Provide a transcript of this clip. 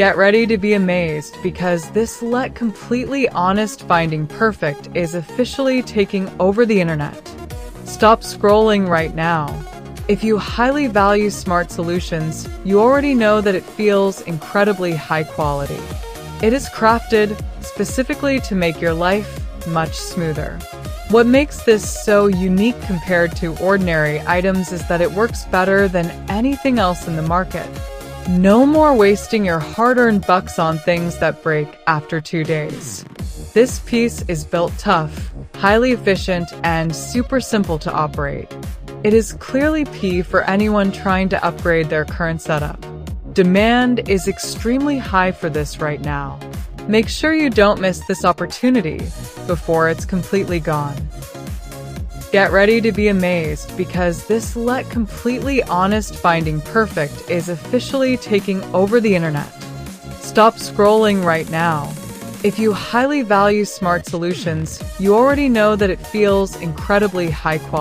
Get ready to be amazed because this completely honest finding perfect is officially taking over the internet. Stop scrolling right now. If you highly value smart solutions, you already know that it feels incredibly high quality. It is crafted specifically to make your life much smoother. What makes this so unique compared to ordinary items is that it works better than anything else in the market. No more wasting your hard-earned bucks on things that break after 2 days. This piece is built tough, highly efficient, and super simple to operate. It is clearly P for anyone trying to upgrade their current setup. Demand is extremely high for this right now. Make sure you don't miss this opportunity before it's completely gone. Get ready to be amazed because this completely honest finding perfect is officially taking over the internet. Stop scrolling right now. If you highly value smart solutions, you already know that it feels incredibly high quality.